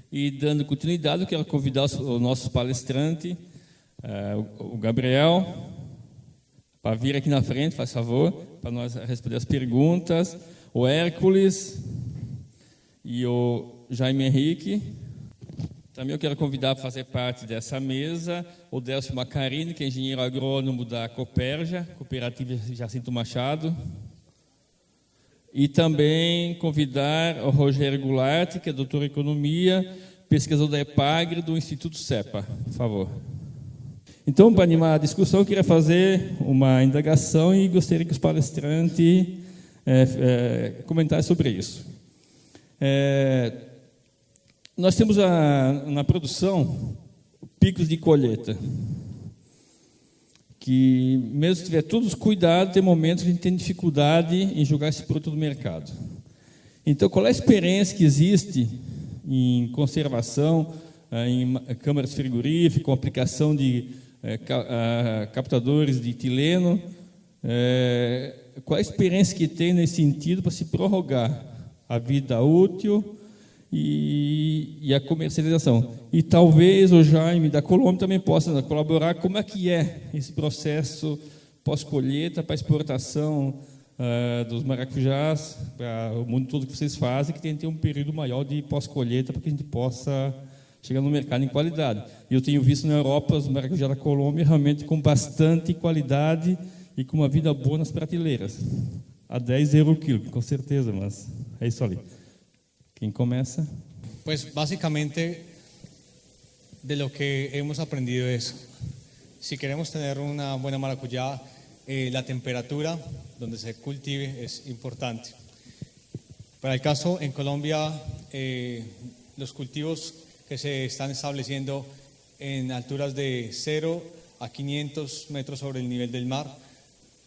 E dando continuidade, eu quero convidar o nosso palestrante, o Gabriel, para vir aqui na frente, faz favor, para nós responder as perguntas. O Hércules e o Jaime Henrique. Também eu quero convidar para fazer parte dessa mesa o Delcio Macarini, que é engenheiro agrônomo da Cooperja, Cooperativa Jacinto Machado. E também convidar o Rogério Goulart, que é doutor em Economia, pesquisador da EPAGRE, do Instituto CEPA, por favor. Então, para animar a discussão, eu queria fazer uma indagação e gostaria que os palestrantes comentassem sobre isso. Nós temos na produção picos de colheita, que mesmo se tiver todos os cuidados, tem momentos que a gente tem dificuldade em jogar esse produto no mercado. Então, qual é a experiência que existe em conservação, em câmaras frigoríficas, com aplicação de captadores de etileno? Qual é a experiência que tem nesse sentido para se prorrogar a vida útil e a comercialização? E talvez o Jaime da Colômbia também possa colaborar. Como é que é esse processo pós-colheita para exportação dos maracujás para o mundo todo que vocês fazem, que tem que ter um período maior de pós-colheita para que a gente possa chegar no mercado em qualidade. E eu tenho visto na Europa os maracujás da Colômbia realmente com bastante qualidade e com uma vida boa nas prateleiras. A 10 € o quilo, com certeza, mas é isso ali. ¿Quién comienza? Pues básicamente de lo que hemos aprendido es, si queremos tener una buena maracuyá, la temperatura donde se cultive es importante. Para el caso en Colombia, los cultivos que se están estableciendo en alturas de 0 a 500 metros sobre el nivel del mar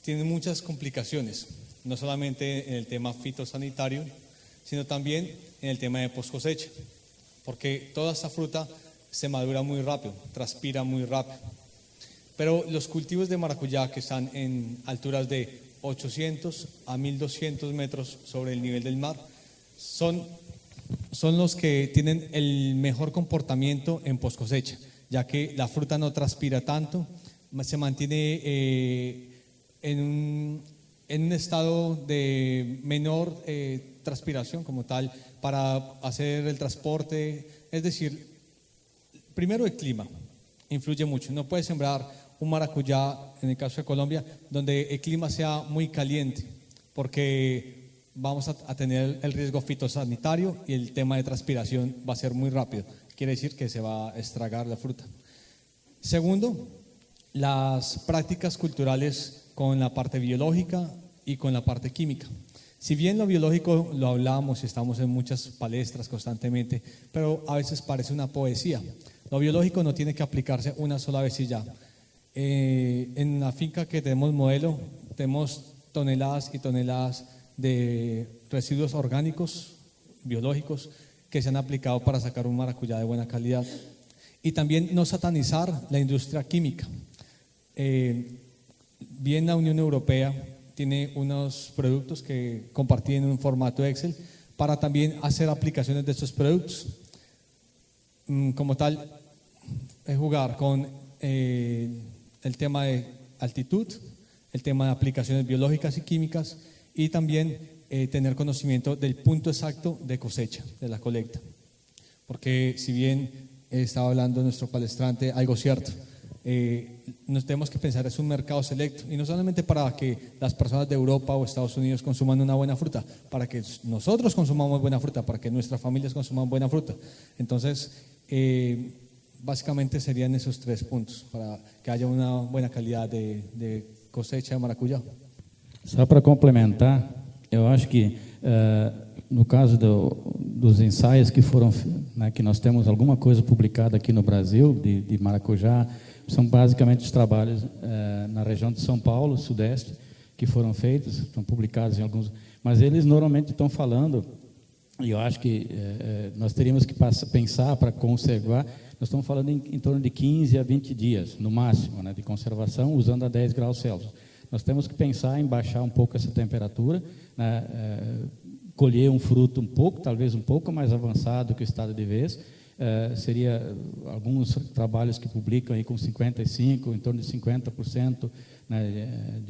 tienen muchas complicaciones, no solamente en el tema fitosanitario, sino también en el tema de post cosecha, porque toda esta fruta se madura muy rápido, transpira muy rápido. Pero los cultivos de maracuyá que están en alturas de 800 a 1200 metros sobre el nivel del mar son los que tienen el mejor comportamiento en post cosecha, ya que la fruta no transpira tanto, se mantiene en un estado de menor transpiración como tal para hacer el transporte. Es decir, primero el clima influye mucho. No puedes sembrar un maracuyá, en el caso de Colombia, donde el clima sea muy caliente, porque vamos a tener el riesgo fitosanitario y el tema de transpiración va a ser muy rápido. Quiere decir que se va a estragar la fruta. Segundo, las prácticas culturales con la parte biológica y con la parte química. Si bien lo biológico lo hablamos y estamos en muchas palestras constantemente, pero a veces parece una poesía. Lo biológico no tiene que aplicarse una sola vez y ya. En la finca que tenemos modelo, tenemos toneladas y toneladas de residuos orgánicos, biológicos, que se han aplicado para sacar un maracuyá de buena calidad. Y también no satanizar la industria química. Bien la Unión Europea tiene unos productos que compartí en un formato Excel para también hacer aplicaciones de estos productos. Como tal, es jugar con el tema de altitud, el tema de aplicaciones biológicas y químicas y también tener conocimiento del punto exacto de cosecha, de la colecta. Porque si bien estaba hablando nuestro palestrante algo cierto, nos tenemos que pensar, es un mercado selecto, y no solamente para que las personas de Europa o Estados Unidos consuman una buena fruta, para que nosotros consumamos buena fruta, para que nuestras familias consuman buena fruta. Entonces, básicamente serían esos 3 puntos para que haya una buena calidad de cosecha de maracujá. Só para complementar, eu acho que no caso dos ensaios que foram, né, que nós temos alguma coisa publicada aqui no Brasil de maracujá, são basicamente os trabalhos na região de São Paulo, Sudeste, que foram feitos, estão publicados em alguns, mas eles normalmente estão falando, e eu acho que nós teríamos que pensar para conservar, nós estamos falando em torno de 15 a 20 dias, no máximo, né, de conservação, usando a 10 graus Celsius. Nós temos que pensar em baixar um pouco essa temperatura, né, colher um fruto talvez um pouco mais avançado que o estado de vez, seria alguns trabalhos que publicam aí com 55%, em torno de 50%, né,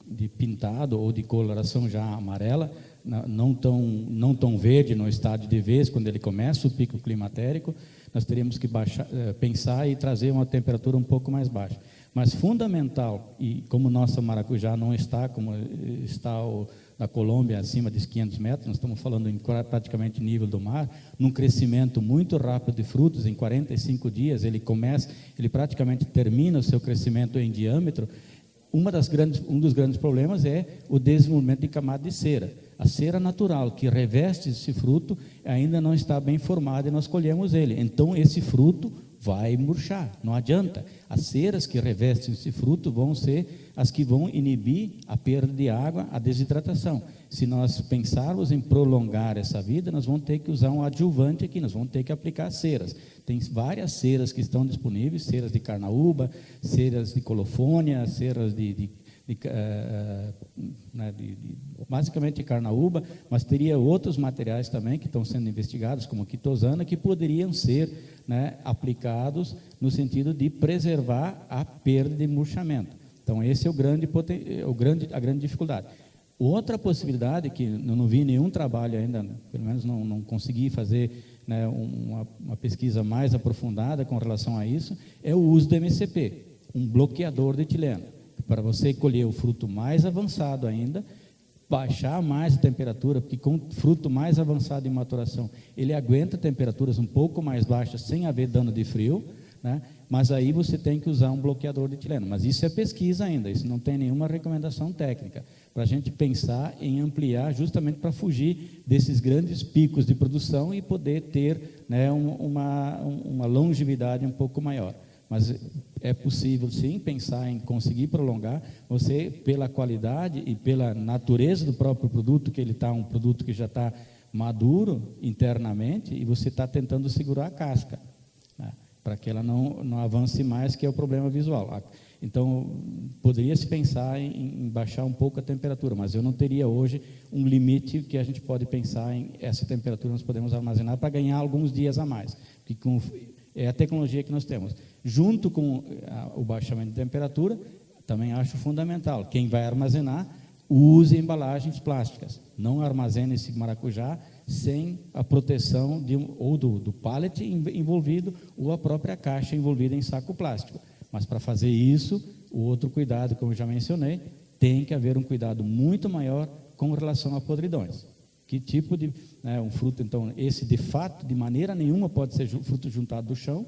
de pintado ou de coloração já amarela, não tão verde no estádio de vez, quando ele começa o pico climatérico. Nós teríamos que pensar e trazer uma temperatura um pouco mais baixa. Mas fundamental, e como nossa maracujá não está como está na Colômbia, acima de 500 metros, nós estamos falando em praticamente nível do mar, num crescimento muito rápido de frutos, em 45 dias ele praticamente termina o seu crescimento em diâmetro. Um dos grandes problemas é o desenvolvimento de camada de cera. A cera natural que reveste esse fruto ainda não está bem formada e nós colhemos ele. Então esse fruto vai murchar, não adianta. As ceras que revestem esse fruto vão ser as que vão inibir a perda de água, a desidratação. Se nós pensarmos em prolongar essa vida, nós vamos ter que usar um adjuvante aqui, nós vamos ter que aplicar ceras. Tem várias ceras que estão disponíveis, ceras de carnaúba, ceras de colofônia, ceras basicamente de carnaúba, mas teria outros materiais também que estão sendo investigados, como quitosana, que poderiam ser, né, aplicados no sentido de preservar a perda de murchamento. Então, esse é a grande dificuldade. Outra possibilidade, que eu não vi nenhum trabalho ainda, pelo menos não consegui fazer, né, uma pesquisa mais aprofundada com relação a isso, é o uso do MCP, um bloqueador de etileno, para você colher o fruto mais avançado ainda, baixar mais a temperatura, porque com fruto mais avançado em maturação, ele aguenta temperaturas um pouco mais baixas sem haver dano de frio, né? Mas aí você tem que usar um bloqueador de etileno. Mas isso é pesquisa ainda, isso não tem nenhuma recomendação técnica, para a gente pensar em ampliar justamente para fugir desses grandes picos de produção e poder ter, né, uma longevidade um pouco maior. Mas é possível, sim, pensar em conseguir prolongar. Você, pela qualidade e pela natureza do próprio produto, que ele está um produto que já está maduro internamente, e você está tentando segurar a casca, né, para que ela não avance mais, que é o problema visual. Então, poderia-se pensar em baixar um pouco a temperatura, mas eu não teria hoje um limite que a gente pode pensar em essa temperatura nós podemos armazenar para ganhar alguns dias a mais, porque é a tecnologia que nós temos. Junto com o baixamento de temperatura, também acho fundamental, quem vai armazenar, use embalagens plásticas. Não armazene esse maracujá sem a proteção ou do pallet envolvido, ou a própria caixa envolvida em saco plástico. Mas para fazer isso, o outro cuidado, como eu já mencionei, tem que haver um cuidado muito maior com relação a podridões. Que tipo de um fruto, então, esse de fato, de maneira nenhuma pode ser fruto juntado do chão,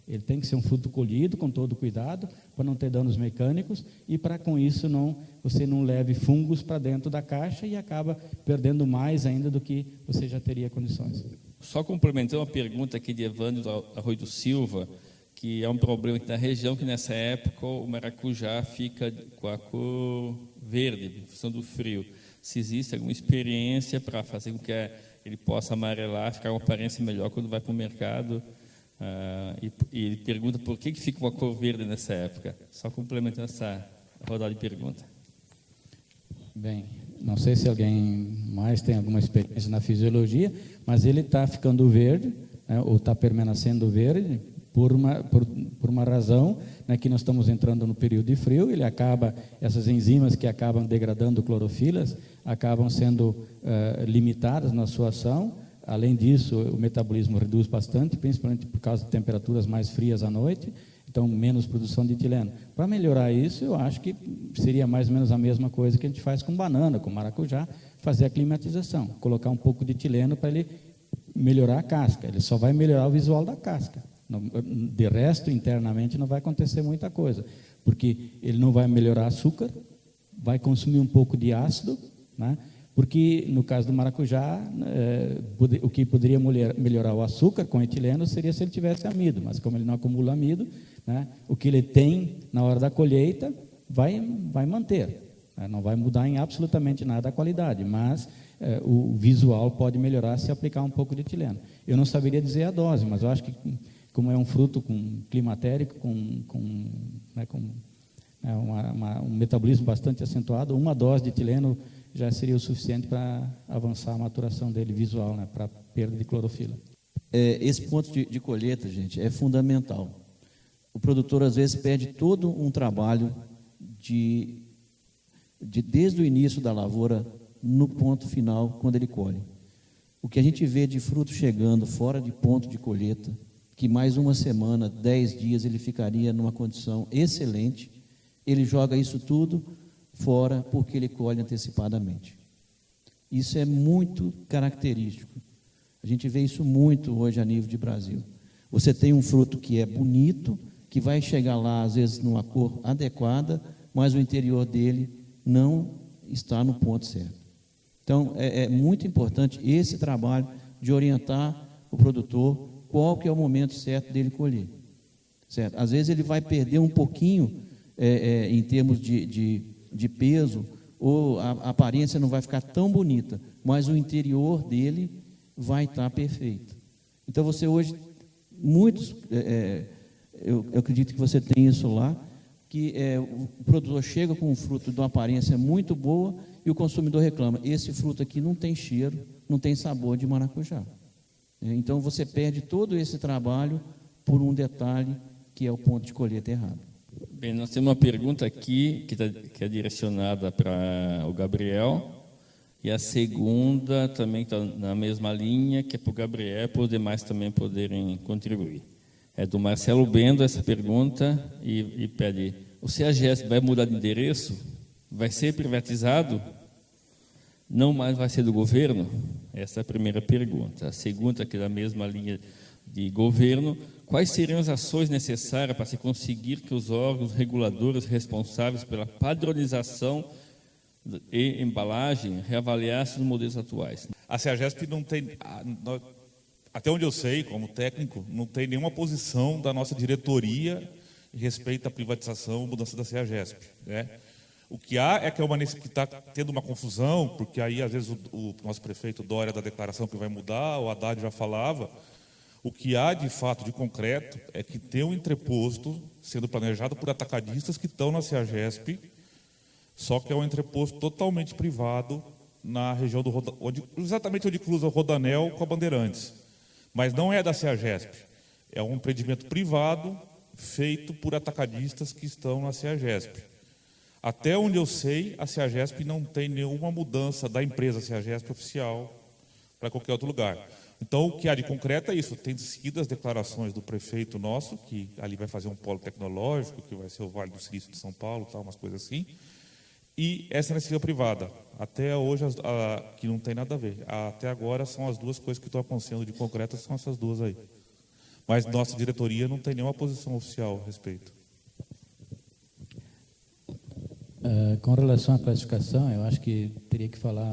ele tem que ser um fruto colhido com todo cuidado, para não ter danos mecânicos e para com isso você não leve fungos para dentro da caixa e acaba perdendo mais ainda do que você já teria condições. Só complementando uma pergunta aqui de Evandro Arroio do Silva, que é um problema aqui na região, que nessa época o maracujá fica com a cor verde, em função do frio. Se existe alguma experiência para fazer com que ele possa amarelar, ficar uma aparência melhor quando vai para o mercado. E ele pergunta por que fica com a cor verde nessa época. Só complementando essa rodada de pergunta. Bem, não sei se alguém mais tem alguma experiência na fisiologia, mas ele está ficando verde, né, ou está permanecendo verde por uma razão, né, que nós estamos entrando no período de frio. Essas enzimas que acabam degradando clorofilas acabam sendo limitadas na sua ação. Além disso, o metabolismo reduz bastante, principalmente por causa de temperaturas mais frias à noite, então menos produção de etileno. Para melhorar isso, eu acho que seria mais ou menos a mesma coisa que a gente faz com banana, com maracujá, fazer a climatização, colocar um pouco de etileno para ele melhorar a casca. Ele só vai melhorar o visual da casca. De resto, internamente, não vai acontecer muita coisa, porque ele não vai melhorar açúcar, vai consumir um pouco de ácido, né? Porque, no caso do maracujá, o que poderia melhorar o açúcar com etileno seria se ele tivesse amido, mas como ele não acumula amido, né, o que ele tem na hora da colheita vai manter, né, não vai mudar em absolutamente nada a qualidade, mas o visual pode melhorar se aplicar um pouco de etileno. Eu não saberia dizer a dose, mas eu acho que, como é um fruto climatérico, com um metabolismo bastante acentuado, uma dose de etileno já seria o suficiente para avançar a maturação dele visual, né, para perda de clorofila. Esse ponto de colheita, gente, é fundamental. O produtor, às vezes, perde todo um trabalho desde o início da lavoura no ponto final, quando ele colhe. O que a gente vê de fruto chegando fora de ponto de colheita, que mais uma semana, 10 dias, ele ficaria numa condição excelente, ele joga isso tudo fora porque ele colhe antecipadamente. Isso é muito característico. A gente vê isso muito hoje a nível de Brasil. Você tem um fruto que é bonito, que vai chegar lá, às vezes, numa cor adequada, mas o interior dele não está no ponto certo. Então, é muito importante esse trabalho de orientar o produtor qual que é o momento certo dele colher. Certo? Às vezes ele vai perder um pouquinho em termos de peso, ou a aparência não vai ficar tão bonita, mas o interior dele vai estar perfeito. Então, você hoje, muitos, eu acredito que você tem isso lá, que o produtor chega com um fruto de uma aparência muito boa e o consumidor reclama, esse fruto aqui não tem cheiro, não tem sabor de maracujá. Então, você perde todo esse trabalho por um detalhe, que é o ponto de colheita errado. Bem, nós temos uma pergunta aqui que é direcionada para o Gabriel, e a segunda também está na mesma linha, que é para o Gabriel, para os demais também poderem contribuir. É do Marcelo Bendo essa pergunta e pede: o CEAGESP vai mudar de endereço? Vai ser privatizado? Não mais vai ser do governo? Essa é a primeira pergunta. A segunda, que é da mesma linha de governo: quais seriam as ações necessárias para se conseguir que os órgãos reguladores responsáveis pela padronização e embalagem reavaliassem os modelos atuais? A CEAGESP não tem, até onde eu sei, como técnico, não tem nenhuma posição da nossa diretoria em respeito à privatização ou mudança da CEAGESP, né? O que há é que está tendo uma confusão, porque aí, às vezes, o nosso prefeito Dória da declaração que vai mudar, o Haddad já falava. O que há, de fato, de concreto, é que tem um entreposto sendo planejado por atacadistas que estão na CEAGESP, só que é um entreposto totalmente privado na região exatamente onde cruza o Rodanel com a Bandeirantes. Mas não é da CEAGESP, é um empreendimento privado feito por atacadistas que estão na CEAGESP. Até onde eu sei, a CEAGESP não tem nenhuma mudança da empresa CEAGESP oficial para qualquer outro lugar. Então, o que há de concreto é isso. Tem seguido as declarações do prefeito nosso, que ali vai fazer um polo tecnológico, que vai ser o Vale do Silício de São Paulo, tal, umas coisas assim. E essa iniciativa privada. Até hoje, que não tem nada a ver. Até agora, são as duas coisas que estão acontecendo de concreto, são essas duas aí. Mas nossa diretoria não tem nenhuma posição oficial a respeito. Com relação à classificação, eu acho que teria que falar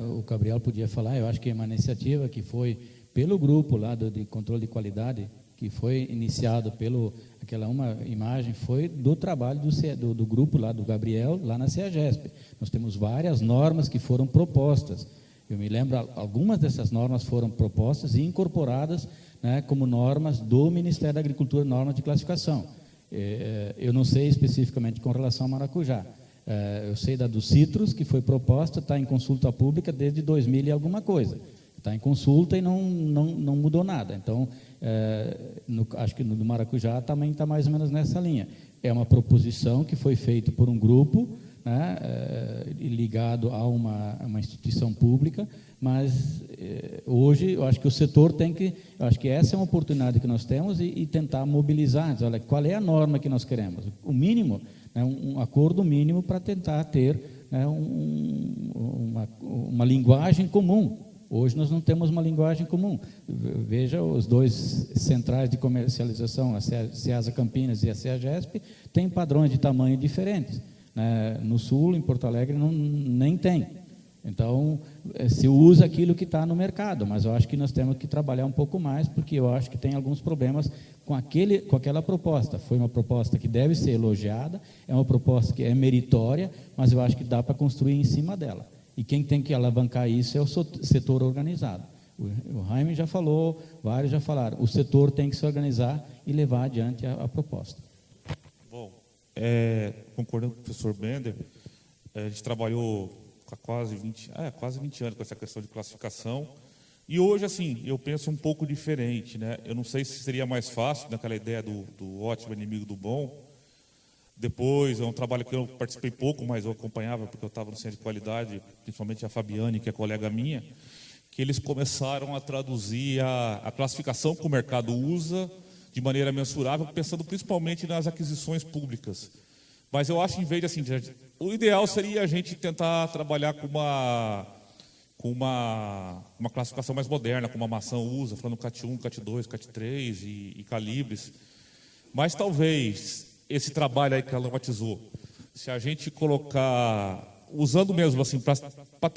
o Gabriel podia falar, eu acho que é uma iniciativa que foi pelo grupo lá de controle de qualidade, que foi iniciado aquela uma imagem, foi do trabalho do grupo lá, do Gabriel, lá na CEAGESP. Nós temos várias normas que foram propostas. Eu me lembro, algumas dessas normas foram propostas e incorporadas, né, como normas do Ministério da Agricultura, normas de classificação. Eu não sei especificamente com relação ao maracujá. Eu sei da do Citrus, que foi proposta, está em consulta pública desde 2000 e alguma coisa. Está em consulta e não mudou nada. Então, acho que no do maracujá também está mais ou menos nessa linha. É uma proposição que foi feita por um grupo, né, ligado a uma instituição pública, mas hoje eu acho que o setor eu acho que essa é uma oportunidade que nós temos e tentar mobilizar, dizer, olha, qual é a norma que nós queremos? O mínimo, né, um acordo mínimo para tentar ter, né, uma linguagem comum. Hoje nós não temos uma linguagem comum. Veja, os dois centrais de comercialização, a CEASA Campinas e a CEAGESP, têm padrões de tamanho diferentes. No Sul, em Porto Alegre, nem tem. Então, se usa aquilo que está no mercado, mas eu acho que nós temos que trabalhar um pouco mais, porque eu acho que tem alguns problemas com aquela proposta. Foi uma proposta que deve ser elogiada, é uma proposta que é meritória, mas eu acho que dá para construir em cima dela. E quem tem que alavancar isso é o setor organizado. O Jaime já falou, vários já falaram, o setor tem que se organizar e levar adiante a proposta. Bom, concordando com o professor Bender, a gente trabalhou há quase 20 anos com essa questão de classificação, E hoje, assim, eu penso um pouco diferente, né? Eu não sei se seria mais fácil, naquela ideia do ótimo inimigo do bom. Depois, é um trabalho que eu participei pouco, mas eu acompanhava, porque eu estava no centro de qualidade, principalmente a Fabiane, que é colega minha, que eles começaram a traduzir a classificação que o mercado usa de maneira mensurável, pensando principalmente nas aquisições públicas. Mas eu acho, em vez de assim, o ideal seria a gente tentar trabalhar com uma classificação mais moderna, como a maçã usa, falando CAT 1, CAT 2, CAT 3 e calibres. Mas talvez esse trabalho aí que ela batizou, se a gente colocar, usando mesmo assim, para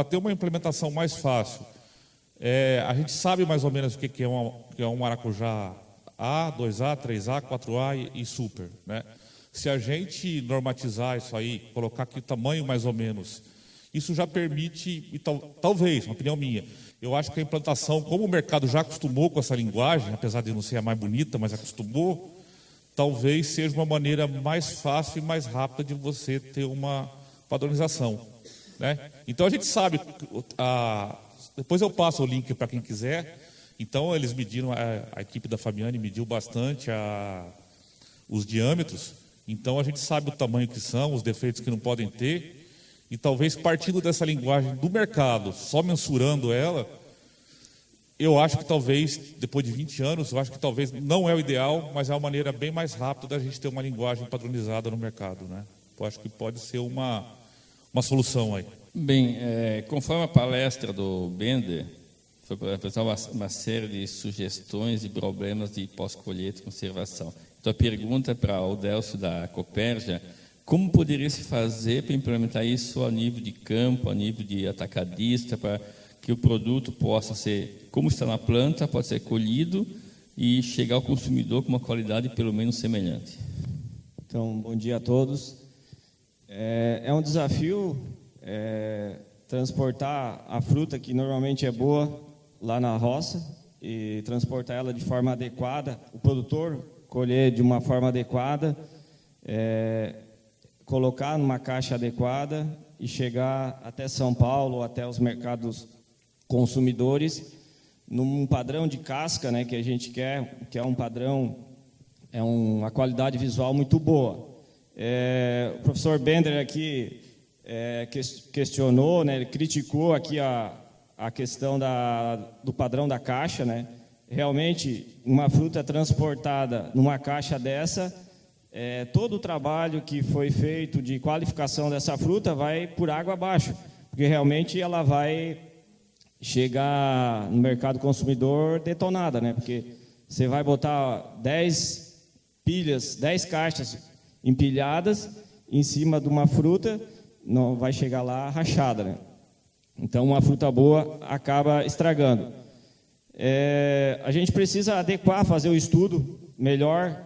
ter uma implementação mais fácil, a gente sabe mais ou menos o que é um maracujá A, 2A, 3A, 4A e super, né? Se a gente normatizar isso aí, colocar aqui o tamanho mais ou menos, isso já permite, e talvez, uma opinião minha, eu acho que a implantação, como o mercado já acostumou com essa linguagem, apesar de não ser a mais bonita, mas acostumou, talvez seja uma maneira mais fácil e mais rápida de você ter uma padronização, né? Então a gente sabe, depois eu passo o link para quem quiser. Então eles mediram, a equipe da Fabiane mediu bastante os diâmetros. Então a gente sabe o tamanho que são, os defeitos que não podem ter, e talvez partindo dessa linguagem do mercado, só mensurando ela, eu acho que talvez, depois de 20 anos, eu acho que talvez não é o ideal, mas é uma maneira bem mais rápida da gente ter uma linguagem padronizada no mercado, né? Eu acho que pode ser uma solução aí. Bem, conforme a palestra do Bender, foi apresentar uma série de sugestões e problemas de pós-colheita e conservação. Então, a pergunta para o Delcio da Copérgia: como poderia se fazer para implementar isso a nível de campo, a nível de atacadista, para que o produto possa ser, como está na planta, pode ser colhido e chegar ao consumidor com uma qualidade pelo menos semelhante? Então, bom dia a todos. É um desafio transportar a fruta, que normalmente é boa, lá na roça, e transportar ela de forma adequada, o produtor colher de uma forma adequada, colocar numa caixa adequada e chegar até São Paulo, até os mercados consumidores, num padrão de casca, né, que a gente quer, que é um padrão, uma qualidade visual muito boa. O professor Bender aqui questionou, né, ele criticou aqui a questão do padrão da caixa, né? Realmente, uma fruta transportada numa caixa dessa, todo o trabalho que foi feito de qualificação dessa fruta vai por água abaixo, porque realmente ela vai chegar no mercado consumidor detonada, né? Porque você vai botar 10 caixas empilhadas em cima de uma fruta, não vai chegar lá rachada, né? Então, uma fruta boa acaba estragando. A gente precisa fazer o estudo melhor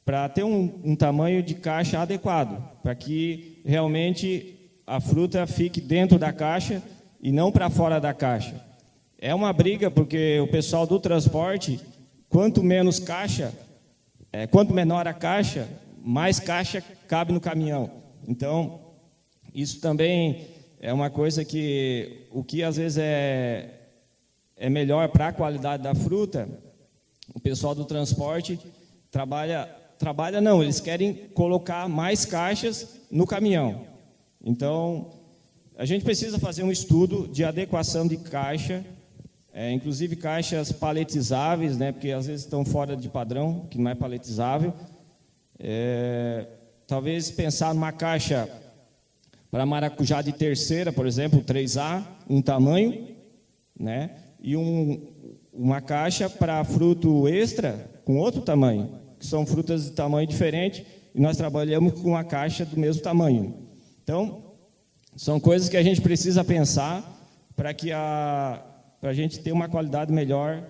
para ter um tamanho de caixa adequado, para que realmente a fruta fique dentro da caixa e não para fora da caixa. É uma briga, porque o pessoal do transporte, quanto menos caixa, quanto menor a caixa, mais caixa cabe no caminhão. Então, isso também é uma coisa que, o que às vezes é melhor para a qualidade da fruta, o pessoal do transporte eles querem colocar mais caixas no caminhão. Então, a gente precisa fazer um estudo de adequação de caixa, inclusive caixas paletizáveis, né, porque às vezes estão fora de padrão, que não é paletizável. Talvez pensar numa caixa para maracujá de terceira, por exemplo, 3A, um tamanho, né, e uma caixa para fruto extra com outro tamanho, que são frutas de tamanho diferente, e nós trabalhamos com uma caixa do mesmo tamanho. Então, são coisas que a gente precisa pensar para a gente ter uma qualidade melhor,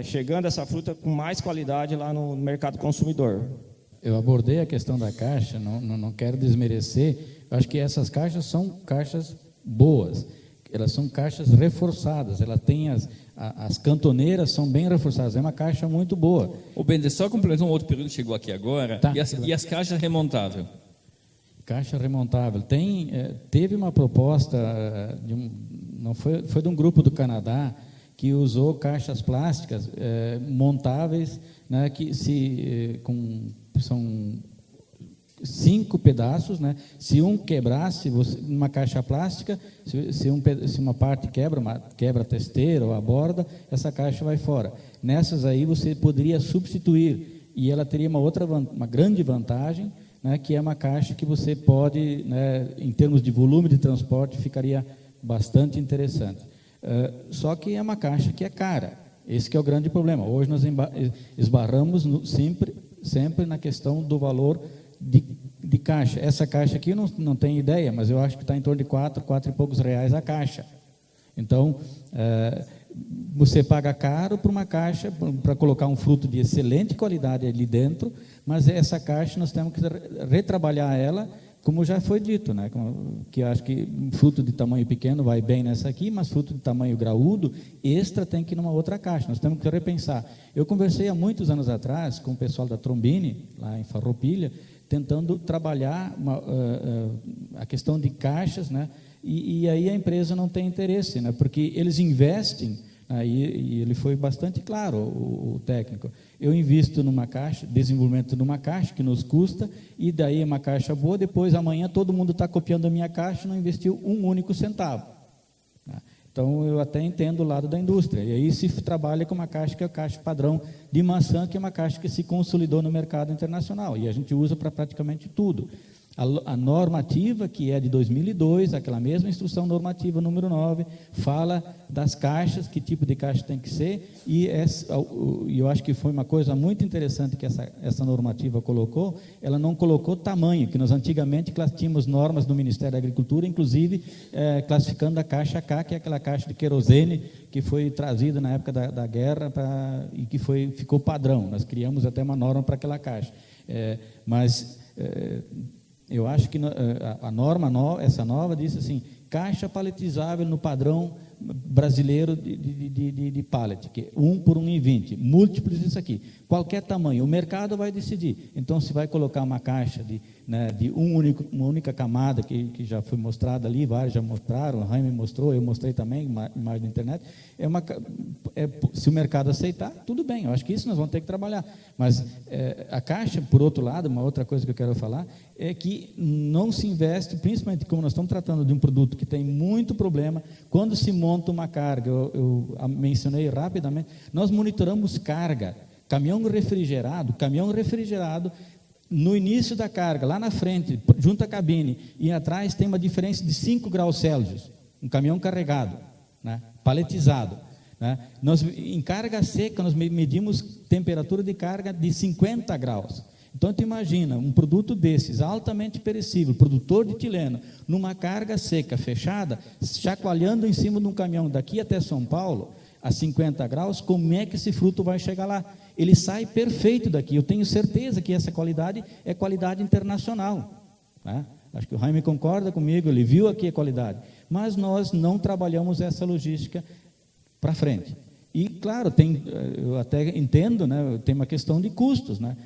chegando essa fruta com mais qualidade lá no mercado consumidor. Eu abordei a questão da caixa, não quero desmerecer. Eu acho que essas caixas são caixas boas, elas são caixas reforçadas, ela tem as cantoneiras são bem reforçadas, é uma caixa muito boa. O Bender, só complementou um outro período que chegou aqui agora, tá. E as caixas remontáveis? Caixa remontável. Teve uma proposta não foi de um grupo do Canadá que usou caixas plásticas montáveis, né, são 5 pedaços, né? Se um quebrasse, uma caixa plástica, se uma parte quebra a testeira ou a borda, essa caixa vai fora. Nessas aí você poderia substituir, e ela teria uma grande vantagem, né, que é uma caixa que você pode, né, em termos de volume de transporte, ficaria bastante interessante. Só que é uma caixa que é cara. Esse que é o grande problema. Hoje nós esbarramos sempre na questão do valor de caixa. Essa caixa aqui eu não tenho ideia, mas eu acho que está em torno de 4 e poucos reais a caixa. Então, você paga caro por uma caixa, para colocar um fruto de excelente qualidade ali dentro, mas essa caixa nós temos que retrabalhar ela, como já foi dito, né? Que eu acho que fruto de tamanho pequeno vai bem nessa aqui, mas fruto de tamanho graúdo, extra, tem que ir numa outra caixa. Nós temos que repensar. Eu conversei há muitos anos atrás com o pessoal da Trombini, lá em Farroupilha, tentando trabalhar a questão de caixas, né? E aí a empresa não tem interesse, né? Porque eles investem, e ele foi bastante claro, o técnico. Eu invisto numa caixa, desenvolvimento de uma caixa que nos custa, e daí é uma caixa boa, depois amanhã todo mundo está copiando a minha caixa e não investiu um único centavo. Então, eu até entendo o lado da indústria. E aí se trabalha com uma caixa que é a caixa padrão de maçã, que é uma caixa que se consolidou no mercado internacional, e a gente usa para praticamente tudo. A normativa, que é de 2002, aquela mesma instrução normativa número 9, fala das caixas, que tipo de caixa tem que ser, e eu acho que foi uma coisa muito interessante que essa normativa colocou. Ela não colocou tamanho, que nós antigamente tínhamos normas do Ministério da Agricultura, inclusive classificando a caixa K, que é aquela caixa de querosene que foi trazida na época da guerra e que ficou padrão. Nós criamos até uma norma para aquela caixa. Eu acho que a norma essa nova disse assim: caixa paletizável no padrão brasileiro de pallet, que é 1 por 1,20, múltiplos disso aqui, qualquer tamanho, o mercado vai decidir. Então, se vai colocar uma caixa de uma única camada, que já foi mostrada ali, vários já mostraram, o Jaime mostrou, eu mostrei também, imagem da internet, se o mercado aceitar, tudo bem, eu acho que isso nós vamos ter que trabalhar. Mas a caixa, por outro lado, uma outra coisa que eu quero falar, é que não se investe, principalmente como nós estamos tratando de um produto que tem muito problema, quando se monta uma carga, eu mencionei rapidamente, nós monitoramos carga, caminhão refrigerado, no início da carga, lá na frente, junto à cabine, e atrás tem uma diferença de 5 graus Celsius, um caminhão carregado, né, paletizado. Né? Em carga seca, nós medimos temperatura de carga de 50 graus. Então, tu imagina, um produto desses, altamente perecível, produtor de etileno, numa carga seca, fechada, chacoalhando em cima de um caminhão daqui até São Paulo, a 50 graus, como é que esse fruto vai chegar lá? Ele sai perfeito daqui. Eu tenho certeza que essa qualidade é qualidade internacional. Né? Acho que o Jaime concorda comigo, ele viu aqui a qualidade. Mas nós não trabalhamos essa logística para frente. E, claro, eu até entendo, né, tem uma questão de custos, né?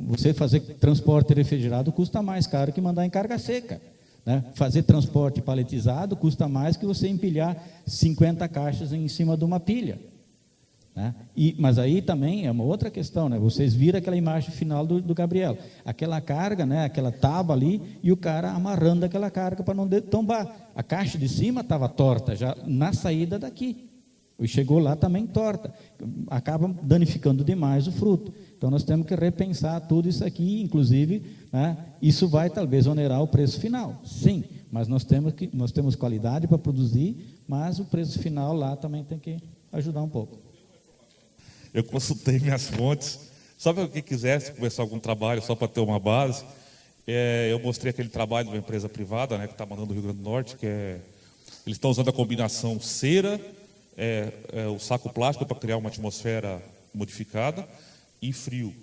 Você fazer transporte refrigerado custa mais caro que mandar em carga seca. Né? Fazer transporte paletizado custa mais que você empilhar 50 caixas em cima de uma pilha. Né? Mas aí também é uma outra questão, né? Vocês viram aquela imagem final do Gabriel, aquela carga, né? Aquela tábua ali, e o cara amarrando aquela carga para não tombar. A caixa de cima estava torta, já na saída daqui. E chegou lá também torta, acaba danificando demais o fruto. Então, nós temos que repensar tudo isso aqui, inclusive, né, isso vai talvez onerar o preço final, sim, mas nós temos qualidade para produzir, mas o preço final lá também tem que ajudar um pouco. Eu consultei minhas fontes, só para quem quisesse começar algum trabalho, só para ter uma base, eu mostrei aquele trabalho de uma empresa privada, né, que está mandando do Rio Grande do Norte, eles estão usando a combinação cera, o saco plástico para criar uma atmosfera modificada e frio.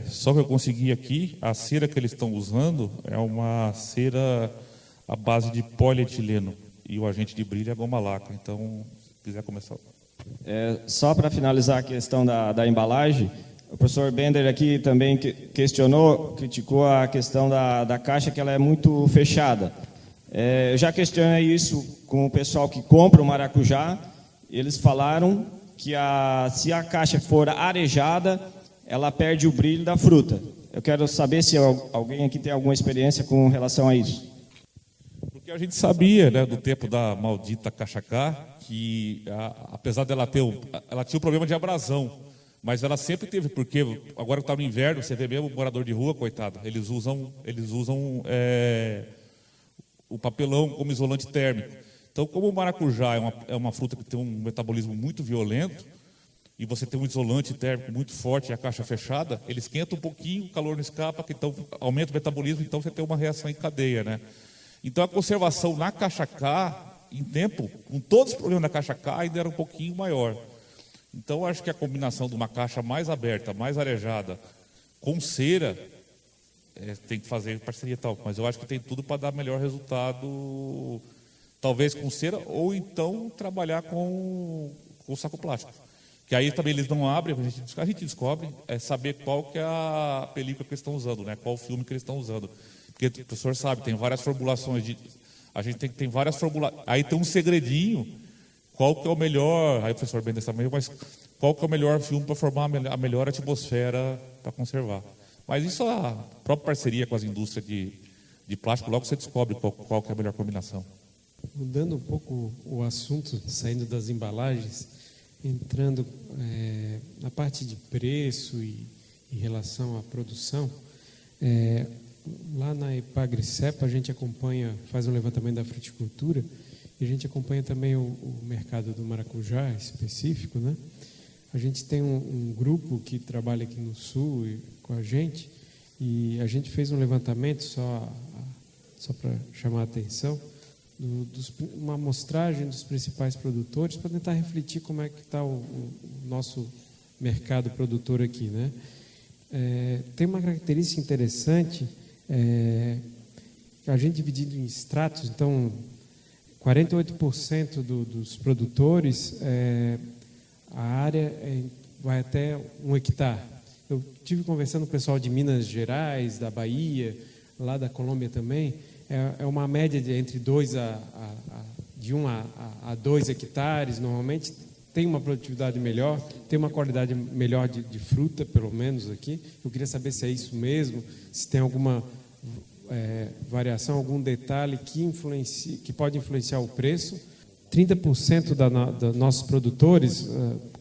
Só que eu consegui aqui, a cera que eles estão usando é uma cera à base de polietileno e o agente de brilho é goma laca. Então, se quiser começar. Só para finalizar a questão da embalagem, o professor Bender aqui também criticou a questão da caixa, que ela é muito fechada. Eu já questionei isso com o pessoal que compra o maracujá. Eles falaram que se a caixa for arejada, ela perde o brilho da fruta. Eu quero saber se alguém aqui tem alguma experiência com relação a isso. Porque a gente sabia, né, do tempo da maldita cachacá, que apesar dela ela tinha o problema de abrasão, mas ela sempre teve, porque agora que está no inverno, você vê mesmo o morador de rua, coitado, eles usam o papelão como isolante térmico. Então, como o maracujá é uma fruta que tem um metabolismo muito violento, e você tem um isolante térmico muito forte e a caixa fechada, ele esquenta um pouquinho, o calor não escapa, então aumenta o metabolismo, então você tem uma reação em cadeia, né? Então a conservação na caixa K, em tempo, com todos os problemas da caixa K, ainda era um pouquinho maior. Então eu acho que a combinação de uma caixa mais aberta, mais arejada, com cera, tem que fazer parceria e tal, mas eu acho que tem tudo para dar melhor resultado, talvez com cera, ou então trabalhar com saco plástico. Que aí também eles não abrem, a gente descobre, saber qual que é a película que eles estão usando, né? Qual o filme que eles estão usando. Porque o professor sabe, tem várias formulações, a gente tem várias formulações, aí tem um segredinho, qual que é o melhor, aí o professor bem dessa maneira, mas qual que é o melhor filme para formar a melhor atmosfera para conservar. Mas isso a própria parceria com as indústrias de plástico, logo você descobre qual que é a melhor combinação. Mudando um pouco o assunto, saindo das embalagens, entrando na parte de preço e em relação à produção, lá na Epagri-Cepa a gente acompanha, faz um levantamento da fruticultura e a gente acompanha também o mercado do maracujá específico, né? A gente tem um grupo que trabalha aqui no Sul com a gente e a gente fez um levantamento só para chamar a atenção, uma amostragem dos principais produtores para tentar refletir como é que está o nosso mercado produtor aqui, né? Tem uma característica interessante, a gente dividido em estratos, então 48% dos produtores, a área vai até 1 hectare. Eu tive conversando com o pessoal de Minas Gerais, da Bahia, lá da Colômbia também, é uma média de entre 1 a 2 hectares, normalmente tem uma produtividade melhor, tem uma qualidade melhor de fruta, pelo menos aqui. Eu queria saber se é isso mesmo, se tem alguma variação, algum detalhe que pode influenciar o preço. 30% dos nossos produtores,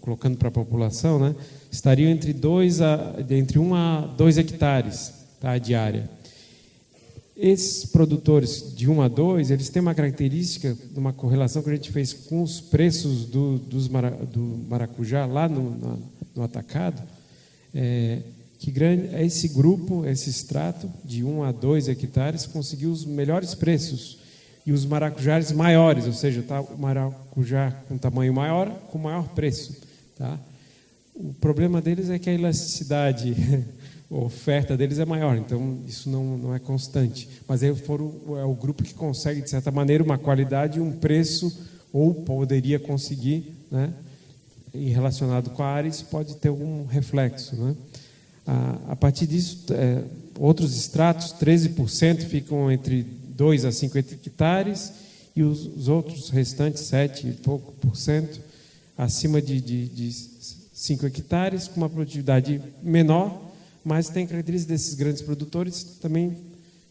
colocando para a população, né, estariam entre 1 a 2 hectares, tá, de área. Esses produtores de 1 a 2, eles têm uma característica, uma correlação que a gente fez com os preços do maracujá lá no atacado, que esse grupo, esse extrato de 1 a 2 hectares conseguiu os melhores preços e os maracujás maiores, ou seja, tá, o maracujá com tamanho maior, com maior preço. Tá? O problema deles é que a elasticidade, a oferta deles é maior, então isso não é constante. Mas é o grupo que consegue, de certa maneira, uma qualidade e um preço, ou poderia conseguir, né, relacionado com a área, isso pode ter algum reflexo. Né? A partir disso, outros extratos, 13% ficam entre 2 a 5 hectares e os outros restantes, 7 e pouco por cento, acima de 5 hectares, com uma produtividade menor, mas tem características desses grandes produtores também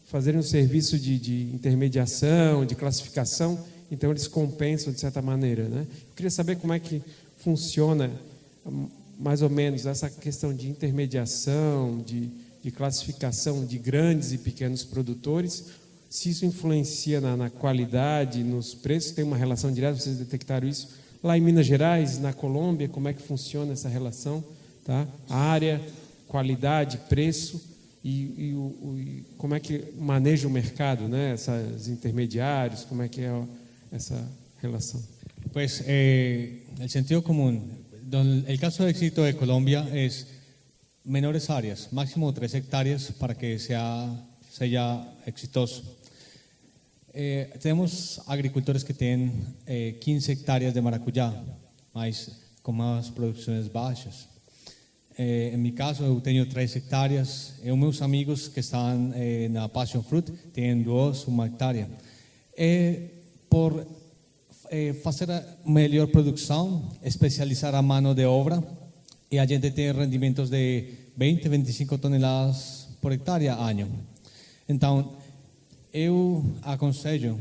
fazerem um serviço de intermediação, de classificação, então eles compensam de certa maneira. Né? Eu queria saber como é que funciona mais ou menos essa questão de intermediação, de classificação de grandes e pequenos produtores, se isso influencia na qualidade, nos preços, tem uma relação direta, vocês detectaram isso. Lá em Minas Gerais, na Colômbia, como é que funciona essa relação? Tá? A área, qualidade, preço e como é que maneja o mercado, né? Esses intermediários, como é que é essa relação? Pues el sentido común, el caso de éxito de Colombia es menores áreas, máximo 3 hectáreas para que sea exitoso. Tenemos agricultores que tienen 15 hectáreas de maracujá, mas com umas produções baixas. Em meu caso, eu tenho 3 hectáreas. Meus amigos que estão na Passion Fruit têm 1 hectare. por fazer a melhor produção, especializar a mão de obra, e a gente tem rendimentos de 20, 25 toneladas por hectare ano. Então, eu aconselho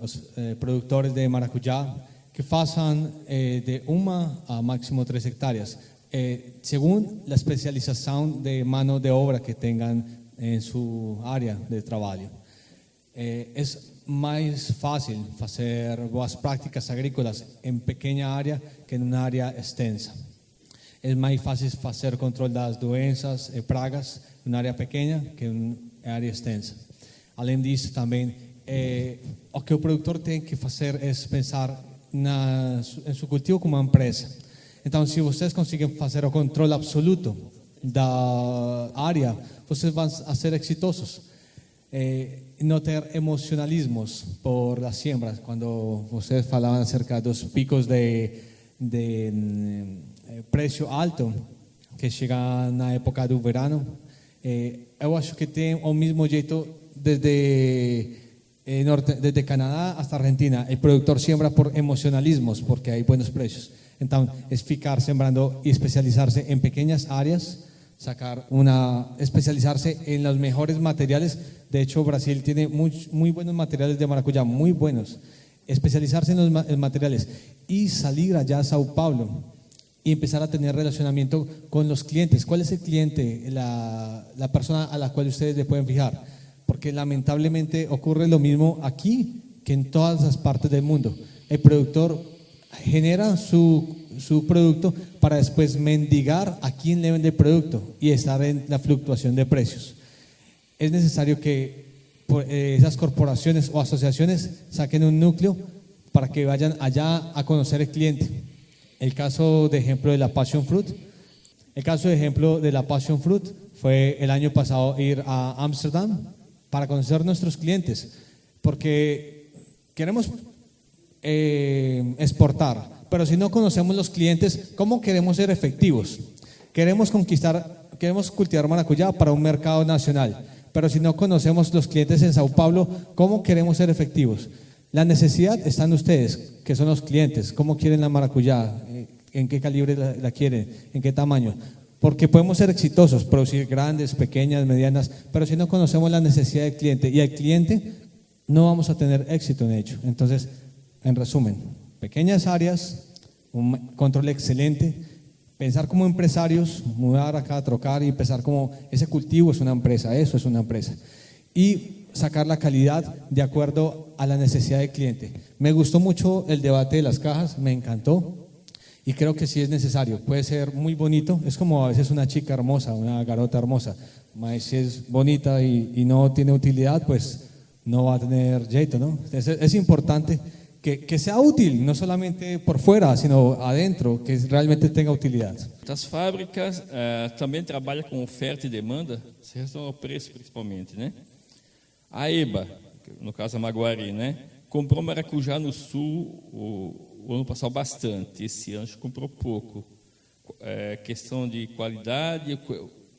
os produtores de maracujá que façam de 1 a máximo 3 hectares, segundo a especialização de mão de obra que tenham em sua área de trabalho. É mais fácil fazer boas práticas agrícolas em pequena área que em uma área extensa. É mais fácil fazer controle das doenças e pragas em uma área pequena que em uma área extensa. Além disso, também, o que o produtor tem que fazer é pensar em seu cultivo como uma empresa. Então, se vocês conseguem fazer o controle absoluto da área, vocês vão ser exitosos. Não ter emocionalismos por las siembras. Quando vocês falavam acerca dos picos de preço alto que chega na época do verano, eu acho que tem o mesmo jeito desde Canadá hasta Argentina. El productor siembra por emocionalismos porque hay buenos precios. Entonces, es ficar sembrando y especializarse en pequeñas áreas, especializarse en los mejores materiales. De hecho, Brasil tiene muy buenos materiales de maracuyá, muy buenos. Especializarse en los materiales y salir allá a Sao Paulo y empezar a tener relacionamiento con los clientes. ¿Cuál es el cliente, la persona a la cual ustedes le pueden fijar? Porque lamentablemente ocurre lo mismo aquí que en todas las partes del mundo. El productor genera su producto para después mendigar a quien le vende el producto y estar en la fluctuación de precios. Es necesario que esas corporaciones o asociaciones saquen un núcleo para que vayan allá a conocer el cliente. El caso de ejemplo de la Passion Fruit. Fue el año pasado ir a Ámsterdam para conocer nuestros clientes, porque queremos exportar, pero si no conocemos los clientes, ¿cómo queremos ser efectivos? Queremos cultivar maracuyá para un mercado nacional, pero si no conocemos los clientes en Sao Paulo, ¿cómo queremos ser efectivos? La necesidad está en ustedes, que son los clientes. ¿Cómo quieren la maracuyá? ¿En qué calibre la quieren? ¿En qué tamaño? Porque podemos ser exitosos, producir grandes, pequeñas, medianas, pero si no conocemos la necesidad del cliente y al cliente, no vamos a tener éxito en ello. Entonces, en resumen, pequeñas áreas, un control excelente, pensar como empresarios, mudar acá, trocar y empezar como ese cultivo es una empresa, eso es una empresa. Y sacar la calidad de acuerdo a la necesidad del cliente. Me gustó mucho el debate de las cajas, me encantó. Y creo que sí es necesario, puede ser muy bonito, es como a veces una chica hermosa, una garota hermosa, mas si es bonita y no tiene utilidad, pues no va a tener jeito, ¿no? Es importante que sea útil, no solamente por fuera, sino adentro, que realmente tenga utilidad. As fábricas também trabalham com oferta e demanda, se relaciona ao preço principalmente, né? A EBA, no caso a Maguari, né? Comprou maracujá no sul o ano passado bastante, esse ano comprou pouco. Questão de qualidade,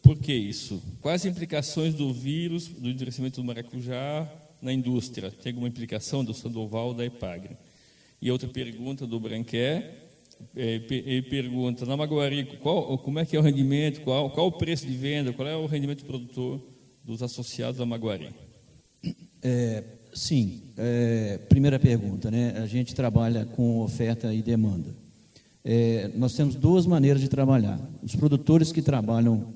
por que isso? Quais as implicações do vírus, do endurecimento do maracujá na indústria? Tem alguma implicação do Sandoval da Epagre? E outra pergunta do Branquer, ele pergunta, na Maguari, como é que é o rendimento, qual o preço de venda, qual é o rendimento do produtor dos associados da Maguari? Sim, primeira pergunta, né? A gente trabalha com oferta e demanda. Nós temos duas maneiras de trabalhar. Os produtores que trabalham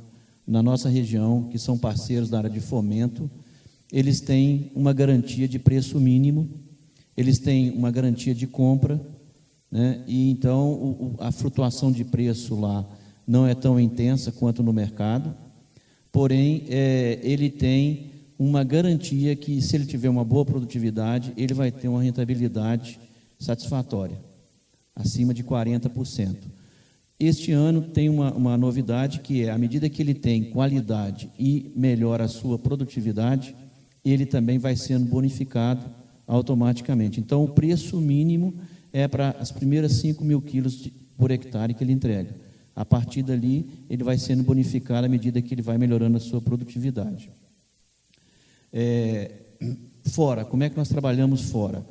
na nossa região, que são parceiros da área de fomento, eles têm uma garantia de preço mínimo, eles têm uma garantia de compra, né? E então a flutuação de preço lá não é tão intensa quanto no mercado, porém ele tem uma garantia que, se ele tiver uma boa produtividade, ele vai ter uma rentabilidade satisfatória, acima de 40%. Este ano tem uma novidade, que é, à medida que ele tem qualidade e melhora a sua produtividade, ele também vai sendo bonificado automaticamente. Então, o preço mínimo é para as primeiras 5 mil quilos por hectare que ele entrega. A partir dali, ele vai sendo bonificado à medida que ele vai melhorando a sua produtividade. Fora, como é que nós trabalhamos fora?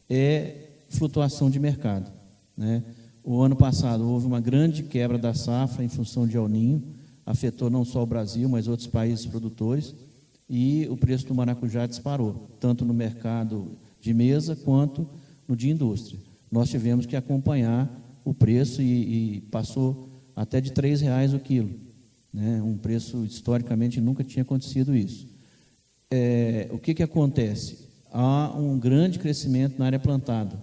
É flutuação de mercado, né? O ano passado houve uma grande quebra da safra em função de El Niño, afetou não só o Brasil, mas outros países produtores, e o preço do maracujá disparou, tanto no mercado de mesa quanto no de indústria. Nós tivemos que acompanhar o preço e passou até de R$3 o quilo, né? Um preço, historicamente, nunca tinha acontecido isso. O que acontece? Há um grande crescimento na área plantada,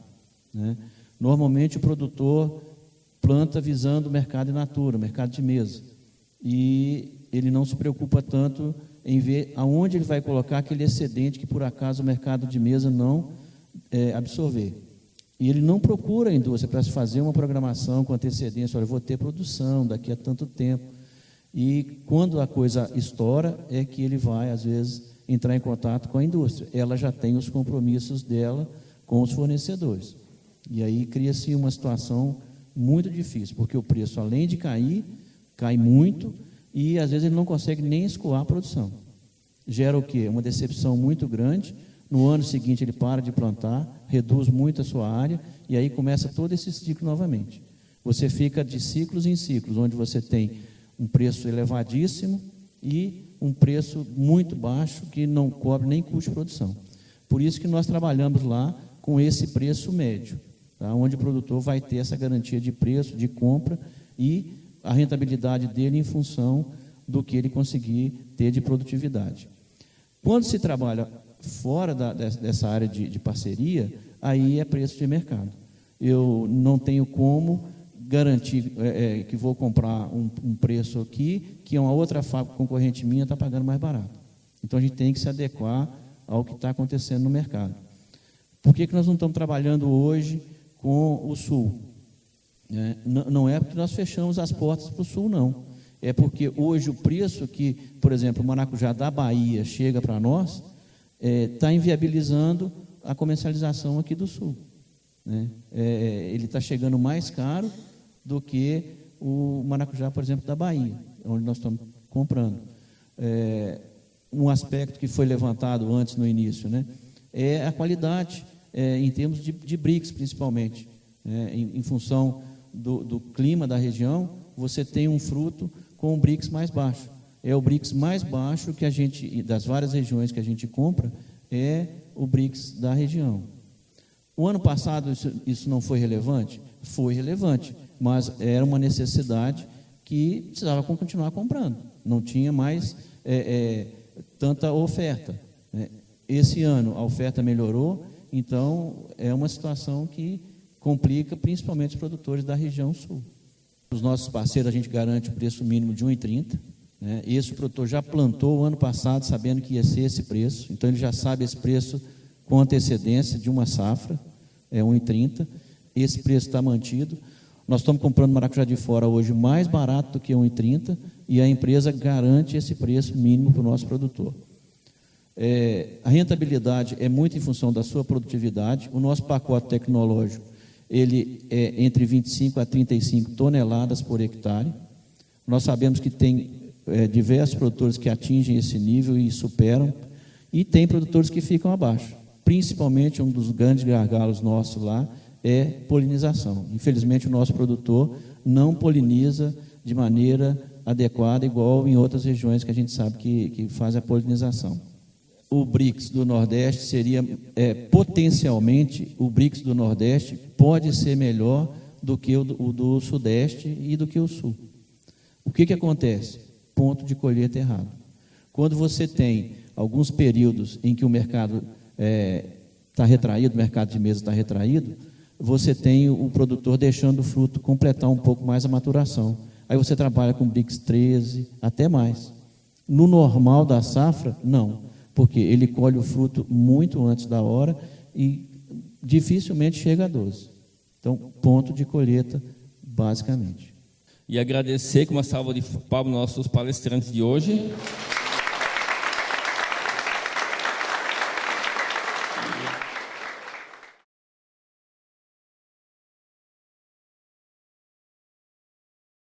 né? Normalmente o produtor planta visando o mercado in natura, o mercado de mesa, e ele não se preocupa tanto em ver aonde ele vai colocar aquele excedente que por acaso o mercado de mesa não absorver. E ele não procura a indústria para se fazer uma programação com antecedência, olha, eu vou ter produção daqui a tanto tempo. E quando a coisa estoura, é que ele vai, às vezes, entrar em contato com a indústria. Ela já tem os compromissos dela com os fornecedores. E aí cria-se uma situação muito difícil, porque o preço, além de cair, cai muito e, às vezes, ele não consegue nem escoar a produção. Gera o quê? Uma decepção muito grande. No ano seguinte, ele para de plantar, reduz muito a sua área e aí começa todo esse ciclo novamente. Você fica de ciclos em ciclos, onde você tem um preço elevadíssimo e um preço muito baixo que não cobre nem custo de produção. Por isso que nós trabalhamos lá com esse preço médio, tá? Onde o produtor vai ter essa garantia de preço, de compra e a rentabilidade dele em função do que ele conseguir ter de produtividade. Quando se trabalha fora dessa área de parceria, aí é preço de mercado. Eu não tenho como garantir que vou comprar um preço aqui, que uma outra fábrica concorrente minha está pagando mais barato. Então, a gente tem que se adequar ao que está acontecendo no mercado. Por que nós não estamos trabalhando hoje com o Sul? Não é porque nós fechamos as portas para o Sul, não. É porque hoje o preço que, por exemplo, o maracujá da Bahia chega para nós, está inviabilizando a comercialização aqui do Sul, né? Ele está chegando mais caro do que o maracujá, por exemplo, da Bahia, onde nós estamos comprando. Um aspecto que foi levantado antes no início, né, é a qualidade, em termos de BRICS, principalmente. Em função do clima da região, você tem um fruto com um BRICS mais baixo. É o BRICS mais baixo que a gente, das várias regiões que a gente compra, é o BRICS da região. O ano passado isso não foi relevante? Foi relevante, mas era uma necessidade que precisava continuar comprando. Não tinha mais tanta oferta, né? Esse ano a oferta melhorou, então é uma situação que complica principalmente os produtores da região sul. Os nossos parceiros, a gente garante o preço mínimo de R$ 1,30. Esse produtor já plantou o ano passado sabendo que ia ser esse preço, então ele já sabe esse preço com antecedência de uma safra, é R$ 1,30. Esse preço está mantido. Nós estamos comprando maracujá de fora hoje mais barato do que R$ 1,30 e a empresa garante esse preço mínimo para o nosso produtor. A rentabilidade é muito em função da sua produtividade. O nosso pacote tecnológico, ele é entre 25 a 35 toneladas por hectare. Nós sabemos que tem diversos produtores que atingem esse nível e superam, e tem produtores que ficam abaixo. Principalmente, um dos grandes gargalos nossos lá é polinização. Infelizmente, o nosso produtor não poliniza de maneira adequada, igual em outras regiões que a gente sabe que faz a polinização. O BRICS do Nordeste seria, potencialmente, o BRICS do Nordeste pode ser melhor do que o do Sudeste e do que o Sul. O que acontece? Ponto de colheita errado. Quando você tem alguns períodos em que o mercado está retraído, o mercado de mesa está retraído, você tem o produtor deixando o fruto completar um pouco mais a maturação. Aí você trabalha com BRICS 13, até mais. No normal da safra, não, porque ele colhe o fruto muito antes da hora e dificilmente chega a 12. Então, ponto de colheita, basicamente. E agradecer com uma salva de palmas nossos palestrantes de hoje.